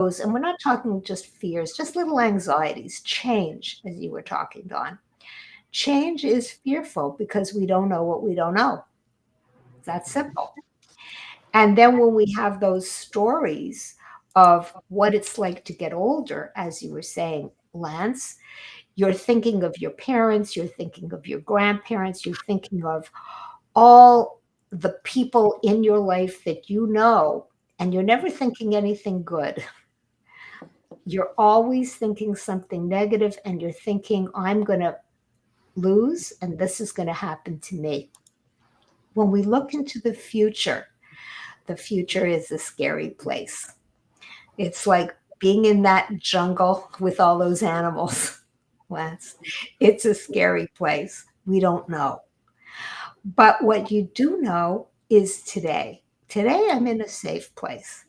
and we're not talking just fears, just little anxieties, change, as you were talking, Dawn. Change is fearful because we don't know what we don't know. That's simple. And then when we have those stories of what it's like to get older, as you were saying, Lance, you're thinking of your parents, you're thinking of your grandparents, you're thinking of all the people in your life that you know, and you're never thinking anything good. You're always thinking something negative, and you're thinking, I'm going to lose, and this is going to happen to me. When we look into the future is a scary place. It's like being in that jungle with all those animals. Lance, it's a scary place. We don't know. But what you do know is today. Today, I'm in a safe place.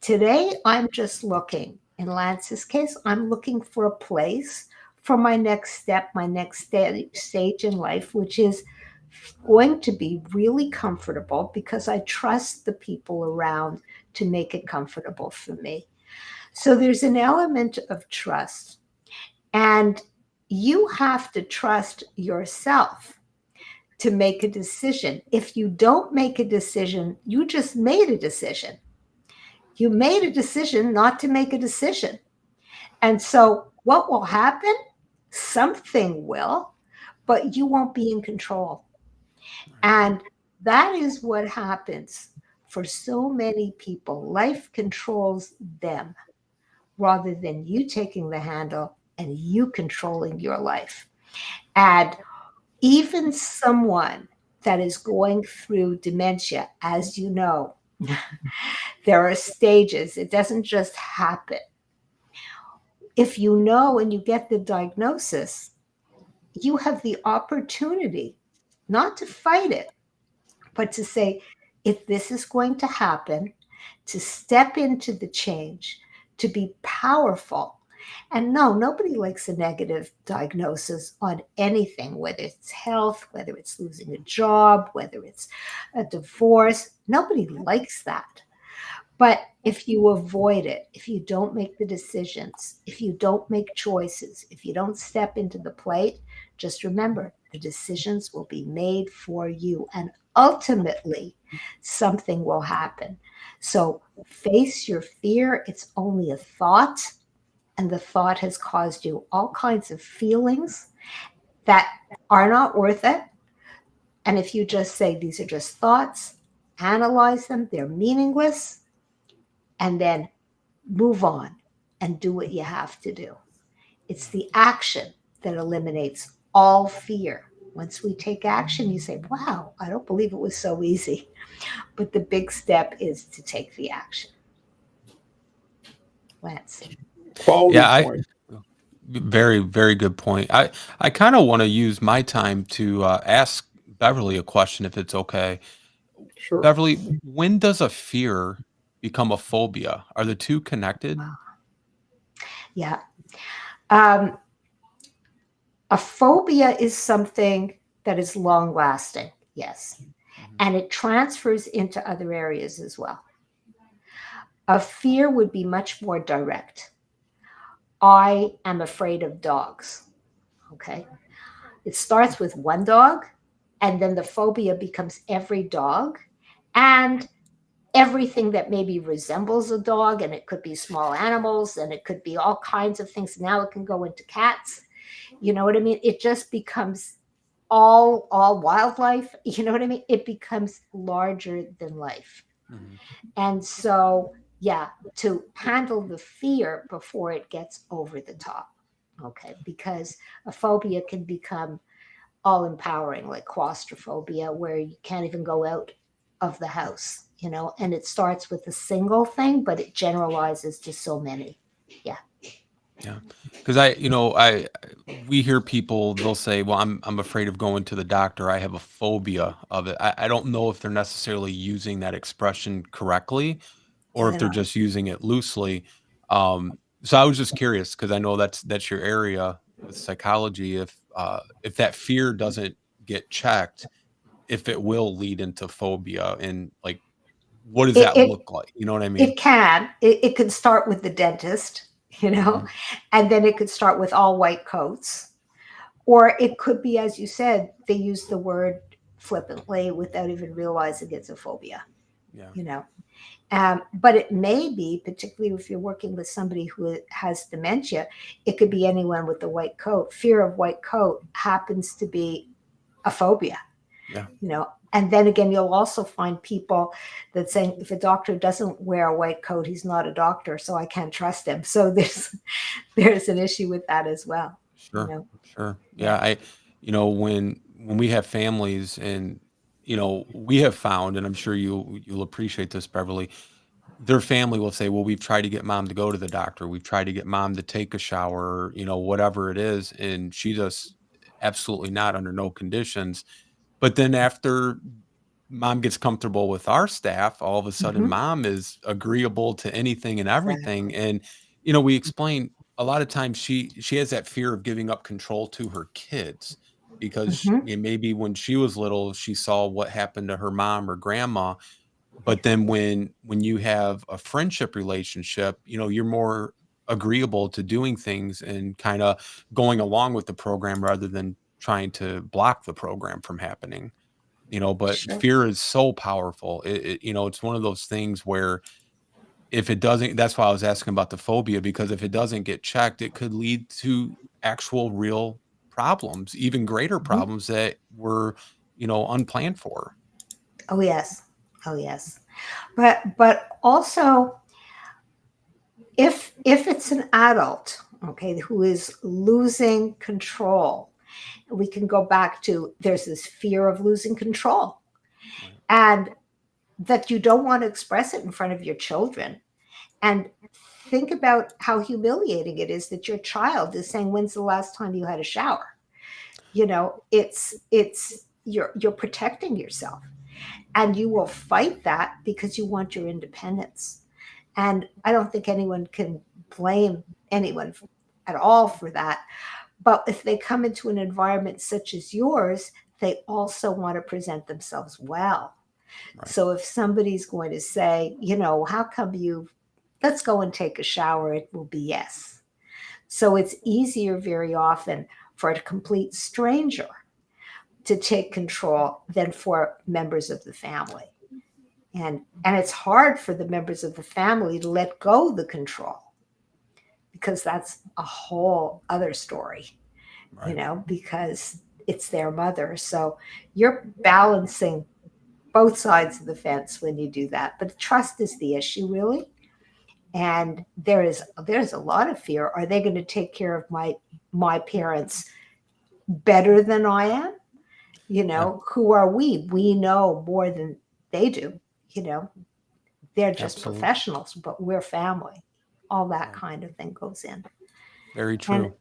Today, I'm just looking. In Lance's case, I'm looking for a place for my next step, my next stage in life, which is going to be really comfortable because I trust the people around to make it comfortable for me. So there's an element of trust, and you have to trust yourself to make a decision. If you don't make a decision, you just made a decision. You made a decision not to make a decision. And so what will happen? Something will, but you won't be in control. And that is what happens for so many people. Life controls them rather than you taking the handle and you controlling your life. And even someone that is going through dementia, as you know, there are stages. It doesn't just happen. If you know and you get the diagnosis, you have the opportunity not to fight it, but to say, if this is going to happen, to step into the change, to be powerful. And no, nobody likes a negative diagnosis on anything, whether it's health, whether it's losing a job, whether it's a divorce. Nobody likes that. But if you avoid it, if you don't make the decisions, if you don't make choices, if you don't step into the plate, just remember the decisions will be made for you. And ultimately, something will happen. So face your fear. It's only a thought, and the thought has caused you all kinds of feelings that are not worth it. And if you just say these are just thoughts, analyze them, they're meaningless, and then move on and do what you have to do. It's the action that eliminates all fear. Once we take action, you say, wow, I don't believe it was so easy. But the big step is to take the action. Lance. Quality Yeah, I point. very, very good point. I kind of want to use my time to ask Beverly a question, if it's okay. Sure. Beverly, when does a fear become a phobia? Are the two connected? Yeah. Um, a phobia is something that is long lasting, yes. Mhm. And it transfers into other areas as well. A fear would be much more direct. I am afraid of dogs. Okay. It starts with one dog, and then the phobia becomes every dog and everything that maybe resembles a dog. And it could be small animals, and it could be all kinds of things. Now it can go into cats. You know what I mean? It just becomes all wildlife. You know what I mean? It becomes larger than life. Mhm. And so, yeah, to handle the fear before it gets over the top. Okay, because a phobia can become all empowering, like claustrophobia, where you can't even go out of the house, and it starts with a single thing, but it generalizes to so many. Yeah. Yeah, because we hear people, they'll say, "Well, I'm afraid of going to the doctor. I have a phobia of it." I don't know if they're necessarily using that expression correctly, or I if they're know. just using it loosely. So I was just curious because I know that's your area with psychology. If that fear doesn't get checked, if it will lead into phobia, and like what does It, that it look like? You know what I mean? It can. It could start with the dentist, Mhm. and then it could start with all white coats. Or it could be, as you said, they use the word flippantly without even realizing it's a phobia, Yeah. you know. But it may be, particularly if you're working with somebody who has dementia, it could be anyone with the white coat. Fear of white coat happens to be a phobia, Yeah. And then again, you'll also find people that saying if a doctor doesn't wear a white coat, he's not a doctor, so I can't trust him. So there's an issue with that as well. You Sure. know, Sure. Yeah. yeah. When we have families and, we have found, and I'm sure you'll appreciate this, Beverly, their family will say, well, we've tried to get mom to go to the doctor. We've tried to get mom to take a shower, whatever it is. And she just absolutely not under no conditions. But then after mom gets comfortable with our staff, all of a sudden Hmm. mom is agreeable to anything and everything. Exactly. And, we explain a lot of times she has that fear of giving up control to her kids because Hmm. maybe when she was little, she saw what happened to her mom or grandma. But then when you have a friendship relationship, you're more agreeable to doing things and kind of going along with the program rather than trying to block the program from happening. But Sure. fear is so powerful. It's one of those things where if it doesn't, that's why I was asking about the phobia, because if it doesn't get checked, it could lead to actual real problems, even greater Mhm. problems that were, unplanned for. Oh yes. Oh yes. But also, if it's an adult, okay, who is losing control, we can go back to there's this fear of losing control, Right. and that you don't want to express it in front of your children. And think about how humiliating it is that your child is saying, "When's the last time you had a shower?" It's you're protecting yourself, and you will fight that because you want your independence. And I don't think anyone can blame anyone at all for that. But if they come into an environment such as yours, they also want to present themselves well. Right. So if somebody's going to say, how come let's go and take a shower, it will be yes. So it's easier very often for a complete stranger to take control than for members of the family. And it's hard for the members of the family to let go of the control because that's a whole other story, Right. because it's their mother. So you're balancing both sides of the fence when you do that. But trust is the issue, really. And there's a lot of fear. Are they going to take care of my parents better than I am? Yeah. Who are we? We know more than they do. You know, they're just Absolutely. professionals, but we're family. All that Right. kind of thing goes in. Very And true.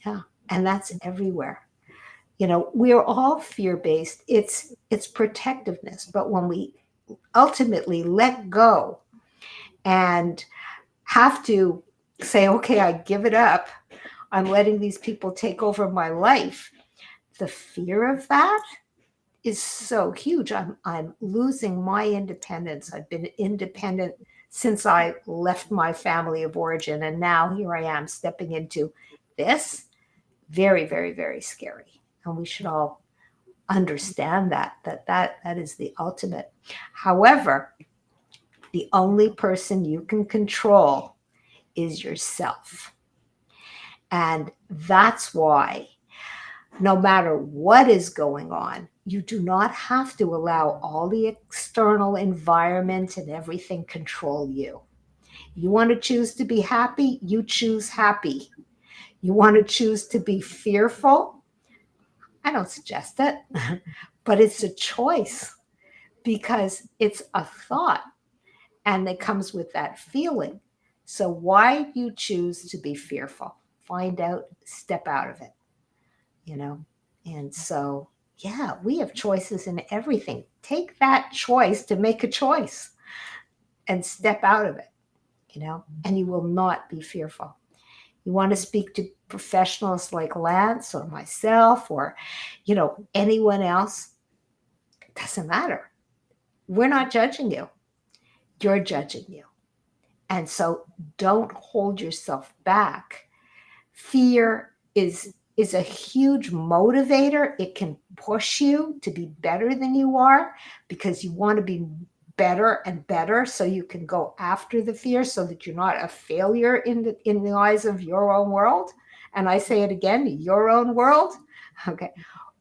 yeah, and that's everywhere. We're all fear-based. It's protectiveness, but when we ultimately let go and have to say, okay, I give it up. I'm letting these people take over my life. The fear of that is so huge. I'm losing my independence. I've been independent since I left my family of origin, and now here I am stepping into this. Very, very, very scary. And we should all understand that is the ultimate. However, the only person you can control is yourself. And that's why no matter what is going on, you do not have to allow all the external environment and everything control you. You want to choose to be happy, you choose happy. You want to choose to be fearful, I don't suggest it, but it's a choice because it's a thought and it comes with that feeling. So why do you choose to be fearful? Find out, step out of it, you know? And so, yeah, we have choices in everything. Take that choice to make a choice and step out of it, and you will not be fearful. You want to speak to professionals like Lance or myself or, anyone else, it doesn't matter. We're not judging you. you're judging you. And so don't hold yourself back. Fear is a huge motivator. It can push you to be better than you are because you want to be better and better so you can go after the fear so that you're not a failure in the eyes of your own world. And I say it again, your own world. Okay.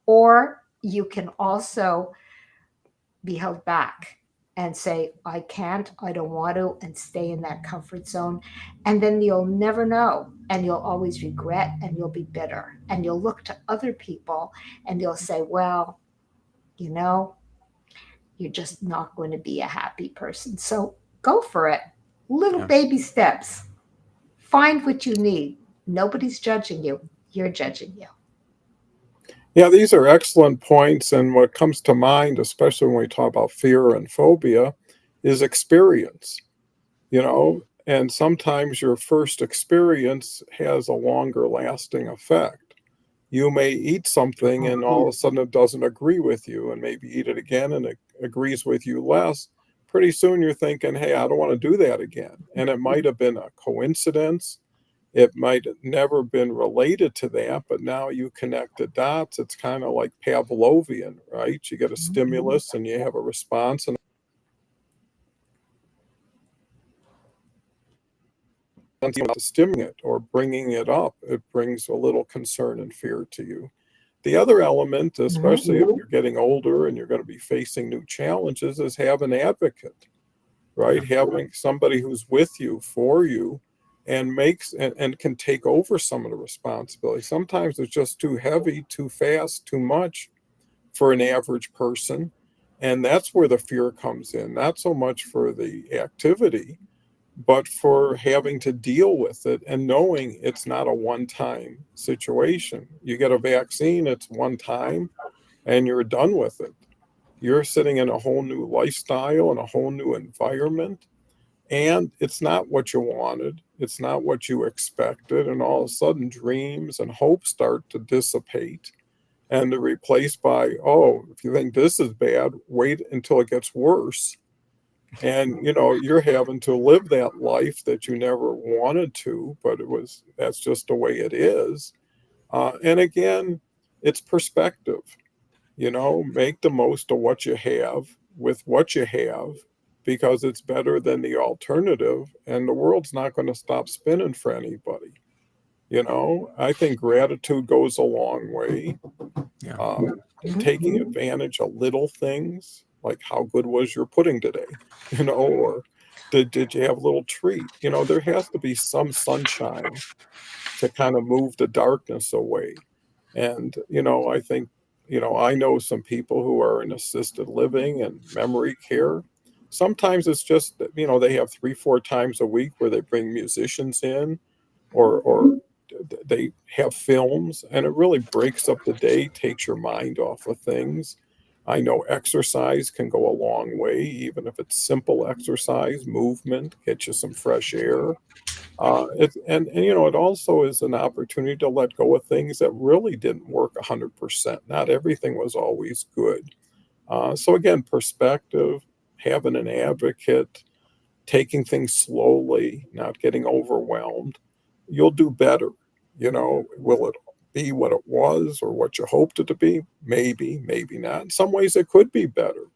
Or you can also be held back and say, I can't, I don't want to, and stay in that comfort zone. And then you'll never know. And you'll always regret and you'll be bitter. And you'll look to other people and you'll say, well, you know, you're just not going to be a happy person. So go for it. Little Yeah. baby steps. Find what you need. Nobody's judging you. You're judging you. Yeah, these are excellent points. And what comes to mind, especially when we talk about fear and phobia, is experience, and sometimes your first experience has a longer lasting effect. You may eat something and all of a sudden it doesn't agree with you, and maybe eat it again and it agrees with you less. Pretty soon you're thinking, hey, I don't want to do that again. And it might have been a coincidence. It might have never been related to that, but now you connect the dots. It's kind of like Pavlovian, right? You get a stimulus and you have a response, and stimulating it or bringing it up, it brings a little concern and fear to you. The other element, Mhm. especially if you're getting older and you're going to be facing new challenges, is have an advocate, right? Having somebody who's with you, for you, and and can take over some of the responsibility. Sometimes it's just too heavy, too fast, too much for an average person. And that's where the fear comes in, not so much for the activity, but for having to deal with it and knowing it's not a one time situation. You get a vaccine, it's one time and you're done with it. You're sitting in a whole new lifestyle and a whole new environment. And it's not what you wanted, it's not what you expected. And all of a sudden, dreams and hopes start to dissipate and they're replaced by, oh, if you think this is bad, wait until it gets worse. And you're having to live that life that you never wanted to, but that's just the way it is. And again, it's perspective. Make the most of what you have with what you have, because it's better than the alternative, and the world's not going to stop spinning for anybody. I think gratitude goes a long way. Yeah. Taking advantage of little things like how good was your pudding today, or did you have a little treat? There has to be some sunshine to kind of move the darkness away. And, I think, I know some people who are in assisted living and memory care. Sometimes it's just that, they have 3, 4 times a week where they bring musicians in, or they have films, and it really breaks up the day, takes your mind off of things. I know exercise can go a long way, even if it's simple exercise, movement, get you some fresh air. It also is an opportunity to let go of things that really didn't work 100%. Not everything was always good. So again, perspective, having an advocate, taking things slowly, not getting overwhelmed, you'll do better. Will it be what it was or what you hoped it to be? Maybe, maybe not. In some ways, it could be better.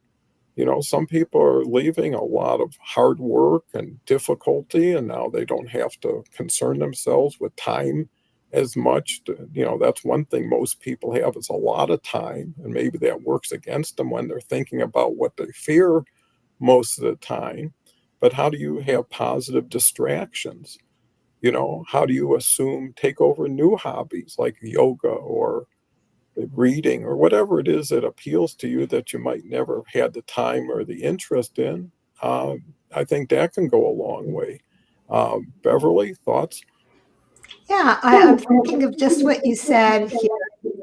Some people are leaving a lot of hard work and difficulty, and now they don't have to concern themselves with time as much. That's one thing most people have is a lot of time, and maybe that works against them when they're thinking about what they fear most of the time. But how do you have positive distractions? How do you take over new hobbies like yoga or reading or whatever it is that appeals to you that you might never have had the time or the interest in? I think that can go a long way. Beverly, thoughts? Yeah, I'm thinking of just what you said here.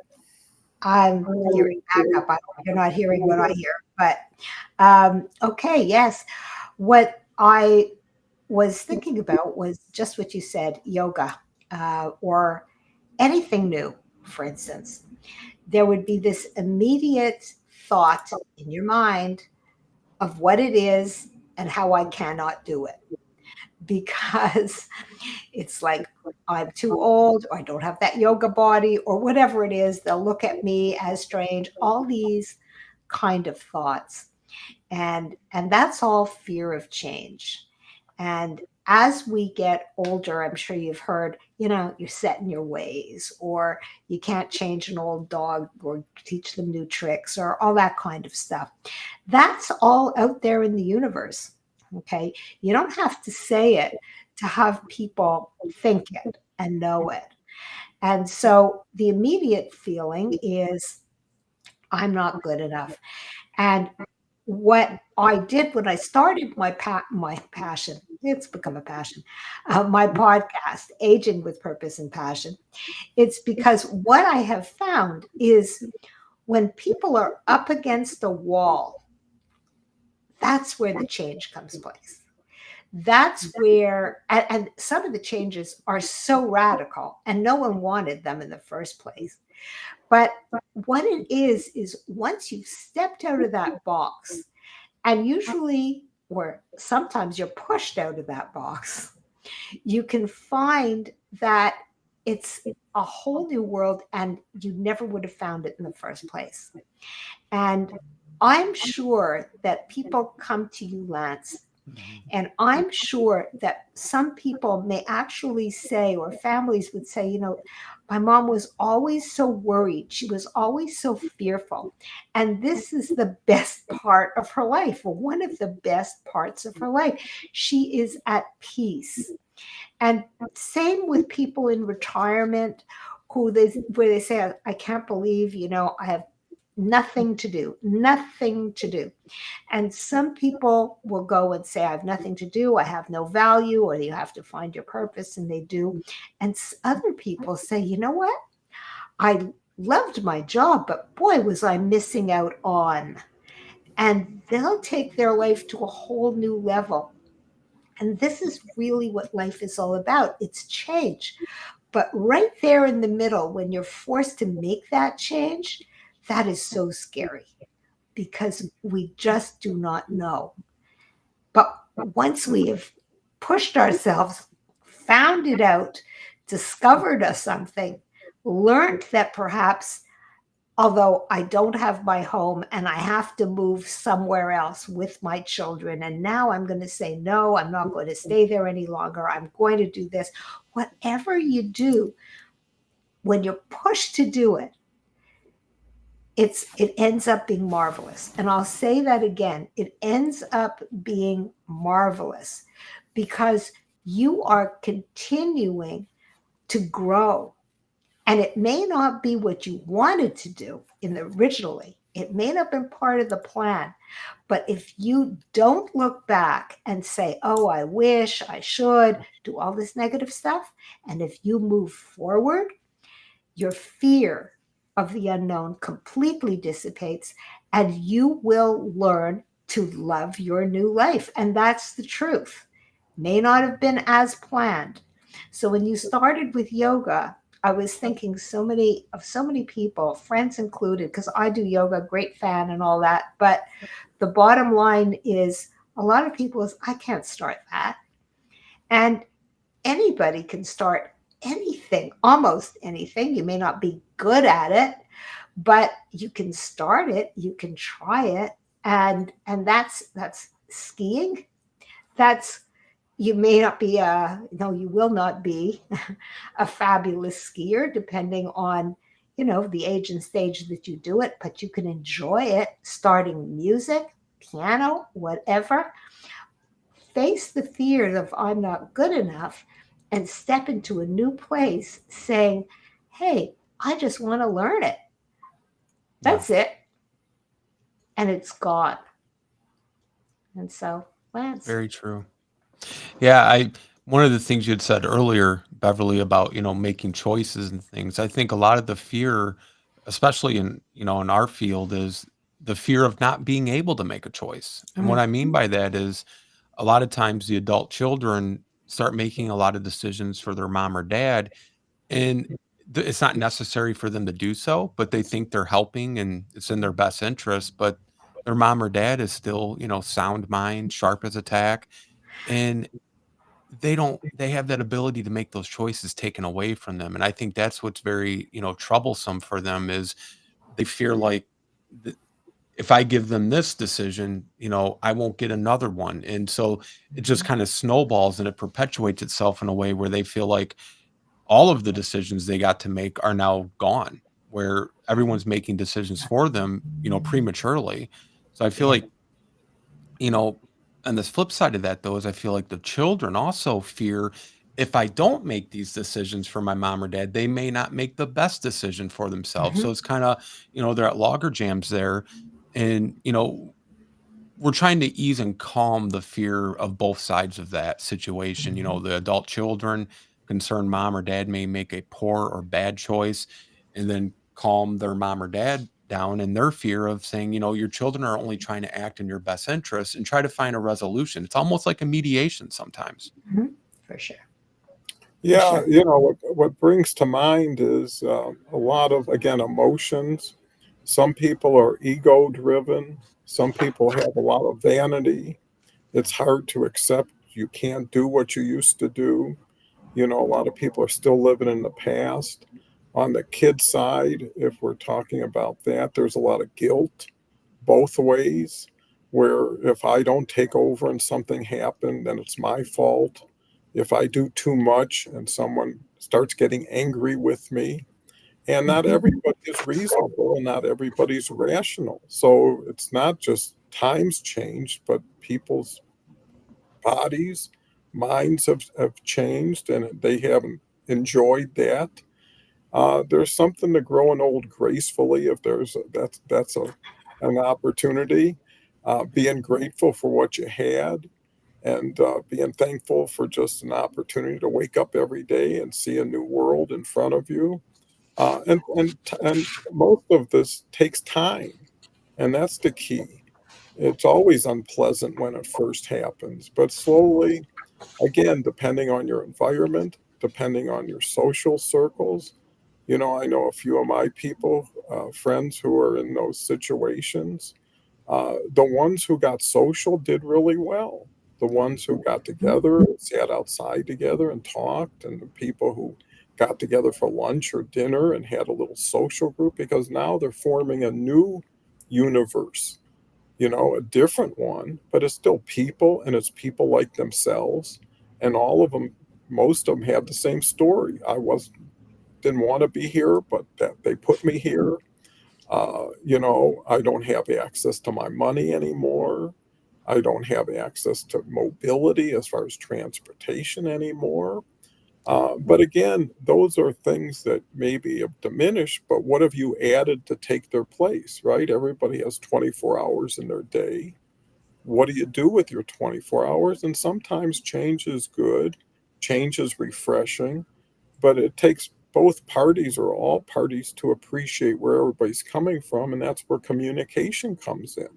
I'm hearing backup. I hope you're not hearing what I hear. But okay, yes. What I was thinking about was just what you said, yoga, or anything new, for instance. There would be this immediate thought in your mind of what it is and how I cannot do it because it's like I'm too old, or I don't have that yoga body, or whatever it is. They'll look at me as strange, all these kind of thoughts. And that's all fear of change. And as we get older, I'm sure you've heard, you're set in your ways, or you can't change an old dog or teach them new tricks, or all that kind of stuff. That's all out there in the universe. Okay. You don't have to say it to have people think it and know it. And so the immediate feeling is, I'm not good enough. And what I did when I started my passion, it's become a passion, my podcast, Aging with Purpose and Passion, it's because what I have found is when people are up against a wall, that's where the change comes place. That's where, and some of the changes are so radical, and no one wanted them in the first place. But what it is once you've stepped out of that box, and usually, or sometimes you're pushed out of that box, you can find that it's a whole new world and you never would have found it in the first place. And I'm sure that people come to you, Lance, and I'm sure that some people may actually say, or families would say, my mom was always so worried. She was always so fearful. And this is the best part of her life, or one of the best parts of her life. She is at peace. And same with people in retirement where they say, I can't believe, I have nothing to do. And some people will go and say, I have nothing to do. I have no value, or you have to find your purpose. And they do. And other people say, you know what? I loved my job, but boy, was I missing out on. And they'll take their life to a whole new level. And this is really what life is all about. It's change. But right there in the middle, when you're forced to make that change, that is so scary because we just do not know. But once we have pushed ourselves, found it out, discovered something, learned that perhaps, although I don't have my home and I have to move somewhere else with my children, and now I'm going to say, no, I'm not going to stay there any longer. I'm going to do this. Whatever you do, when you're pushed to do it, it ends up being marvelous. And I'll say that again. It ends up being marvelous because you are continuing to grow. And it may not be what you wanted to do originally. It may not have been part of the plan. But if you don't look back and say, oh, I wish, I should, do all this negative stuff, and if you move forward, your fear of the unknown completely dissipates, and you will learn to love your new life. And that's the truth. May not have been as planned. So when you started with yoga, I was thinking so many people, friends included, because I do yoga, great fan and all that. But the bottom line is a lot of people is, I can't start that. And anybody can start anything, almost anything. You may not be good at it, but you can start it, you can try it. And that's skiing. You may not be you will not be a fabulous skier depending on, the age and stage that you do it, but you can enjoy it starting music, piano, whatever. Face the fear of I'm not good enough and step into a new place saying, hey, I just want to learn it. That's it. And it's gone. And so, Lance. Very true. Yeah, one of the things you had said earlier, Beverly, about, making choices and things. I think a lot of the fear, especially in our field, is the fear of not being able to make a choice. And what I mean by that is a lot of times the adult children start making a lot of decisions for their mom or dad, and it's not necessary for them to do so, but they think they're helping and it's in their best interest. But their mom or dad is still, sound mind, sharp as a tack, and they have that ability to make those choices taken away from them, and I think that's what's very, troublesome for them is they fear like th if I give them this decision, I won't get another one, and so it just Mhm. kinda snowballs and it perpetuates itself in a way where they feel like all of the decisions they got to make are now gone, where everyone's making decisions for them, prematurely. So I feel Yeah. like, you know, on this flip side of that though, is I feel like the children also fear if I don't make these decisions for my mom or dad, they may not make the best decision for themselves. So Mhm. it's kind of, they're at logger jams there. And, we're trying to ease and calm the fear of both sides of that situation. Mhm. The adult children concerned mom or dad may make a poor or bad choice, and then calm their mom or dad down in their fear of saying, your children are only trying to act in your best interest and try to find a resolution. It's almost like a mediation sometimes. Mhm. For sure. For Yeah, sure. what brings to mind is a lot of, again, emotions. Some people are ego driven. Some people have a lot of vanity. It's hard to accept you can't do what you used to do. A lot of people are still living in the past. On the kid side, if we're talking about that, there's a lot of guilt both ways, where if I don't take over and something happened, then it's my fault. If I do too much and someone starts getting angry with me, and not Mhm. everybody is reasonable and not everybody's rational. So it's not just times changed, but people's bodies, minds have changed and they haven't enjoyed that. There's something to growing old gracefully if that's an opportunity. Being grateful for what you had and being thankful for just an opportunity to wake up every day and see a new world in front of you. And most of this takes time, and that's the key. It's always unpleasant when it first happens, but slowly, again, depending on your environment, depending on your social circles, I know a few of my people, friends who are in those situations. The ones who got social did really well. The ones who got Mhm. together, sat outside together and talked, and the people who got together for lunch or dinner and had a little social group because now they're forming a new universe, a different one, but it's still people and it's people like themselves. And all of them, most of them have the same story. Didn't want to be here, but that they put me here. I don't have access to my money anymore. I don't have access to mobility as far as transportation anymore. But again, those are things that maybe have diminished, but what have you added to take their place, right? Everybody has 24 hours in their day. What do you do with your 24 hours? And sometimes change is good, change is refreshing, but it takes both parties or all parties to appreciate where everybody's coming from, and that's where communication comes in.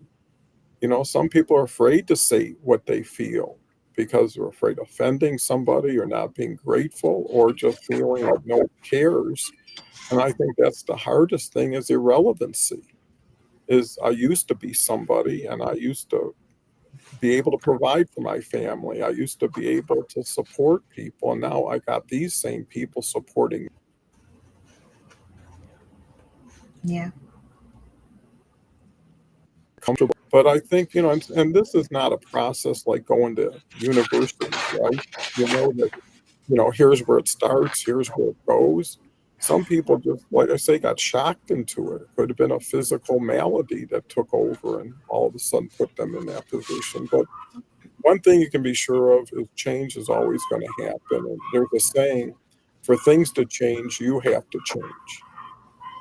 Some people are afraid to say what they feel because they're afraid of offending somebody or not being grateful or just feeling like no one cares. And I think that's the hardest thing is irrelevancy. Is I used to be somebody and I used to be able to provide for my family. I used to be able to support people, and now I got these same people supporting Yeah. comfortable. But I think, and this is not a process like going to university, right? You know that, here's where it starts, here's where it goes. Some people just, like I say, got shocked into it. It could have been a physical malady that took over and all of a sudden put them in that position. But one thing you can be sure of is change is always going to happen. And there's a saying, for things to change, you have to change.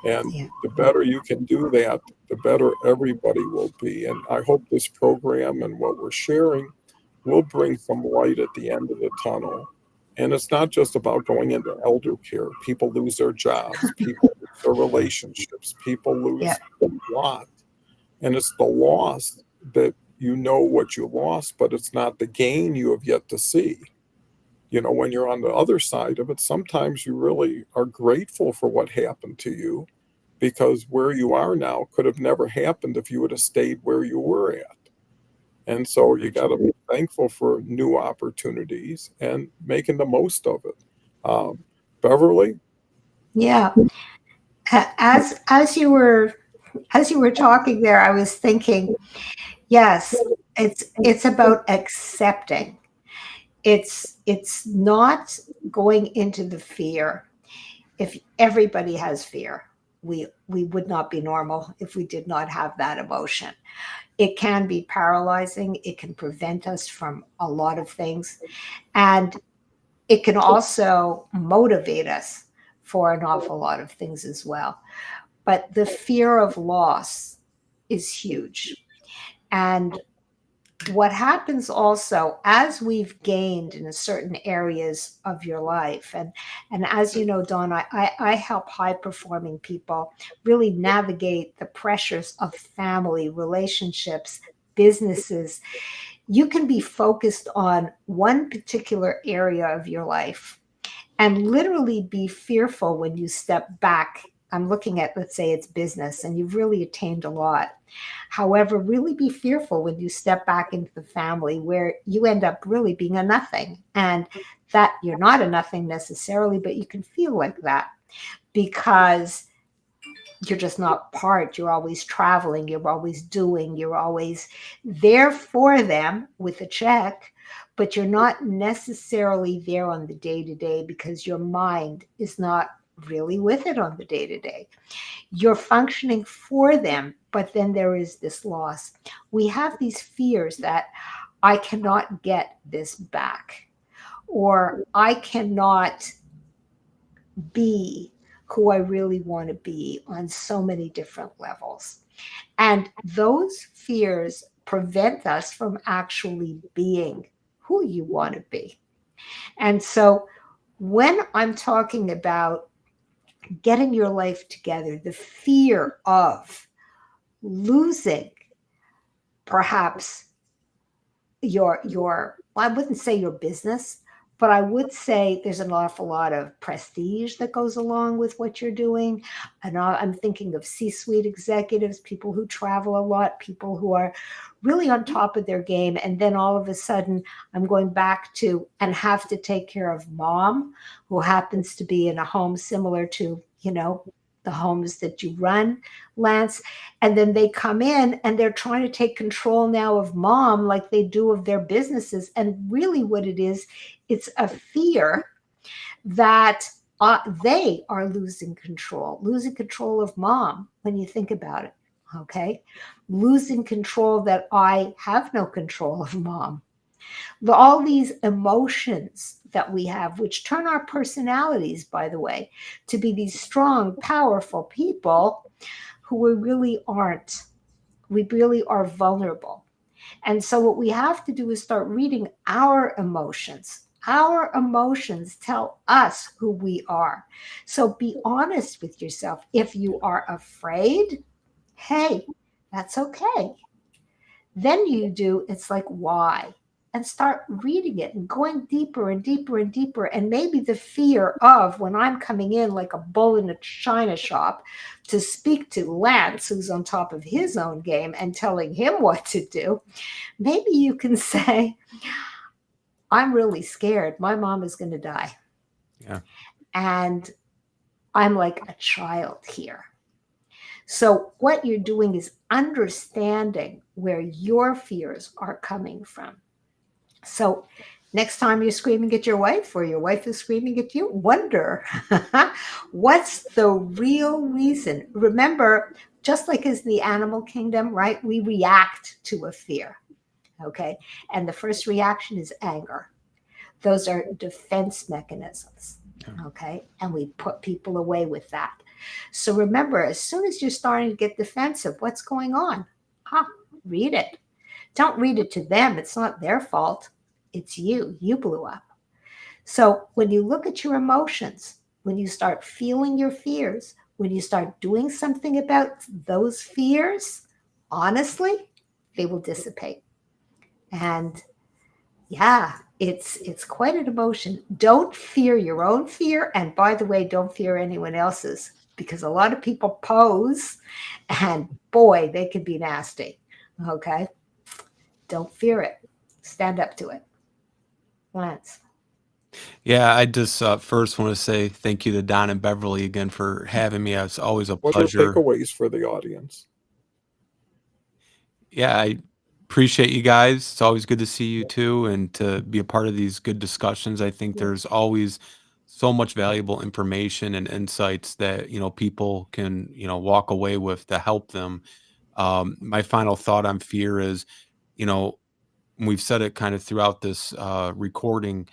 And Yeah. the better you can do that, the better everybody will be. And I hope this program and what we're sharing will bring some light at the end of the tunnel. And it's not just about going into elder care. People lose their jobs, people lose their relationships, people Yeah. lose a lot. And it's the loss that you know what you lost, but it's not the gain you have yet to see. When you're on the other side of it, sometimes you really are grateful for what happened to you because where you are now could have never happened if you would have stayed where you were at. And so you got to be thankful for new opportunities and making the most of it. Beverly? Yeah. As you were talking there, I was thinking, yes, it's about accepting. It's not going into the fear. If everybody has fear, we would not be normal if we did not have that emotion. It can be paralyzing. It can prevent us from a lot of things. And it can also motivate us for an awful lot of things as well. But the fear of loss is huge. And what happens also as we've gained in certain areas of your life, and as you know, Dawn, I help high performing people really navigate the pressures of family, relationships, businesses. You can be focused on one particular area of your life and literally be fearful when you step back. I'm looking at, let's say it's business, and you've really attained a lot. However, really be fearful when you step back into the family where you end up really being a nothing. And that you're not a nothing necessarily, but you can feel like that because you're just not part. You're always traveling, you're always doing, you're always there for them with a check, but you're not necessarily there on the day to day because your mind is not really with it on the day to day. You're functioning for them, but then there is this loss. We have these fears that I cannot get this back, or I cannot be who I really want to be on so many different levels. And those fears prevent us from actually being who you want to be. And so when I'm talking about getting your life together, the fear of losing perhaps your I wouldn't say your business, but I would say there's an awful lot of prestige that goes along with what you're doing. And I'm thinking of C-suite executives, people who travel a lot, people who are really on top of their game. And then all of a sudden, I'm going back to and have to take care of mom, who happens to be in a home similar to, the homes that you run, Lance. And then they come in and they're trying to take control now of mom like they do of their businesses. And really what it is, it's a fear that they are losing control of mom when you think about it. Okay. Losing control that I have no control of mom. All these emotions that we have, which turn our personalities, by the way, to be these strong, powerful people who we really aren't. We really are vulnerable. And so, what we have to do is start reading our emotions. Our emotions tell us who we are. So, be honest with yourself. If you are afraid, hey, that's okay. Then it's like, why? And start reading it and going deeper and deeper and deeper. And maybe the fear of when I'm coming in like a bull in a china shop to speak to Lance, who's on top of his own game, and telling him what to do, maybe you can say, I'm really scared. My mom is going to die. Yeah. And I'm like a child here. So what you're doing is understanding where your fears are coming from. So next time you're screaming at your wife or your wife is screaming at you, wonder what's the real reason. Remember, just like as the animal kingdom, right? We react to a fear. Okay. And the first reaction is anger. Those are defense mechanisms. Okay. And we put people away with that. So remember, as soon as you're starting to get defensive, what's going on? Read it. Don't read it to them. It's not their fault. It's you. You blew up. So when you look at your emotions, when you start feeling your fears, when you start doing something about those fears, honestly, they will dissipate. And yeah, it's quite an emotion. Don't fear your own fear. And by the way, don't fear anyone else's. because a lot of people pose, and boy, they could be nasty. Okay? Don't fear it. Stand up to it. Lance. Yeah, I just first want to say thank you to Don and Beverly again for having me. It's always a What are pleasure. takeaways for the audience? Yeah, I appreciate you guys. It's always good to see you too and to be a part of these good discussions. I think Yeah. there's always so much valuable information and insights that, people can, walk away with to help them. My final thought on fear is, you know, and we've said it kind of throughout this recording,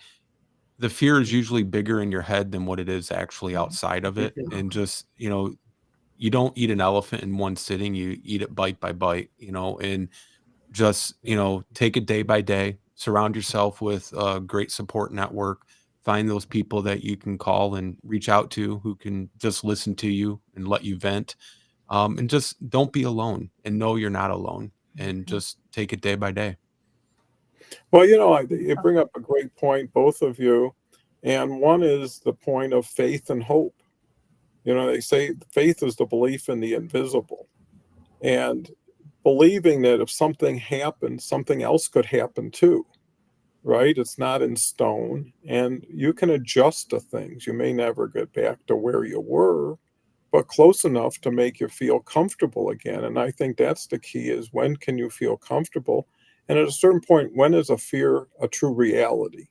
the fear is usually bigger in your head than what it is actually outside of it. And just, you don't eat an elephant in one sitting, you eat it bite by bite, and just, take it day by day, surround yourself with a great support network, find those people that you can call and reach out to who can just listen to you and let you vent. And just don't be alone and know you're not alone and just take it day by day. Well, you bring up a great point, both of you. And one is the point of faith and hope. They say faith is the belief in the invisible. And believing that if something happens, something else could happen too, right? It's not in stone. And you can adjust to things. You may never get back to where you were, but close enough to make you feel comfortable again. And I think that's the key, is when can you feel comfortable? And at a certain point, when is a fear a true reality,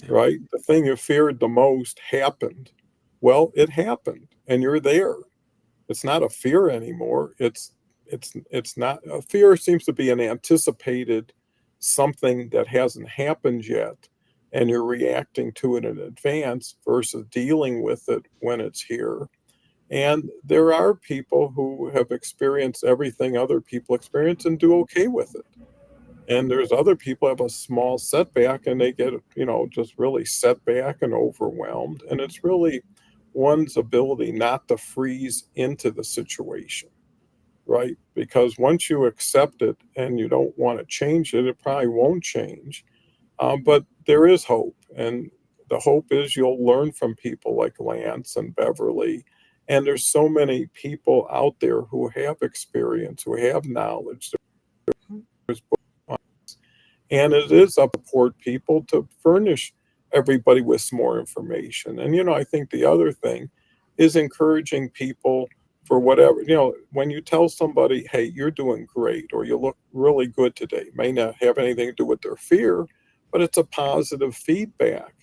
Yeah. right? The thing you feared the most happened. Well, it happened and you're there. It's not a fear anymore. It's not a fear. Seems to be an anticipated something that hasn't happened yet, and you're reacting to it in advance versus dealing with it when it's here. And there are people who have experienced everything other people experience and do okay with it. And there's other people have a small setback and they get, just really set back and overwhelmed. And it's really one's ability not to freeze into the situation, right? Because once you accept it and you don't want to change it, it probably won't change. But there is hope. And the hope is you'll learn from people like Lance and Beverly. And there's so many people out there who have experience, who have knowledge. There's and it is up to people to furnish everybody with some more information. And, I think the other thing is encouraging people for whatever, when you tell somebody, hey, you're doing great or you look really good today, may not have anything to do with their fear, but it's a positive feedback.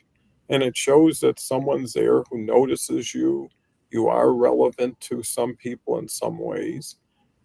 And it shows that someone's there who notices you. You are relevant to some people in some ways.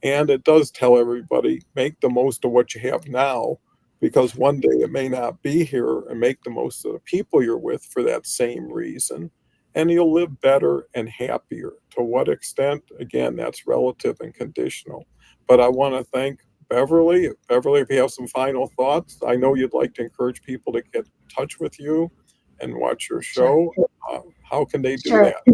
And it does tell everybody, make the most of what you have now, because one day it may not be here, and make the most of the people you're with for that same reason. And you'll live better and happier. To what extent? Again, that's relative and conditional. But I want to thank Beverly. Beverly, if you have some final thoughts, I know you'd like to encourage people to get in touch with you and watch your Sure. show. How can they do Sure. that?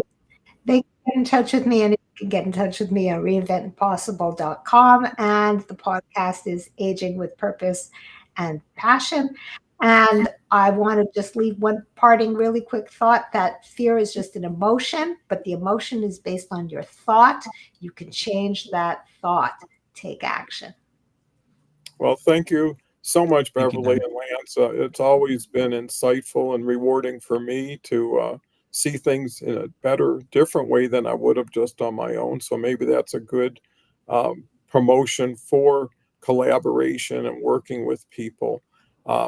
They can get in touch with me, and you can get in touch with me at reinventimpossible.com. And the podcast is Aging with Purpose and Passion. And I want to just leave one parting, really quick thought, that fear is just an emotion, but the emotion is based on your thought. You can change that thought. Take action. Well, thank you so much, Thank you, Beverly Don. and Lance. It's always been insightful and rewarding for me to see things in a better, different way than I would have just on my own. So maybe that's a good promotion for collaboration and working with people.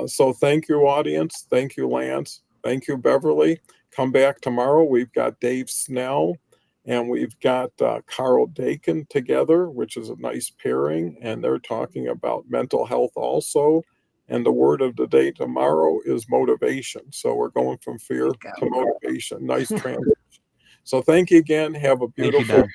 So thank you, audience. Thank you, Lance. Thank you, Beverly. Come back tomorrow. We've got Dave Snell and we've got Carl Dakin together, which is a nice pairing, and they're talking about mental health also. And the word of the day tomorrow is motivation. So we're going from fear to motivation. Nice transition. So thank you again. Have a Thank you, beautiful Don.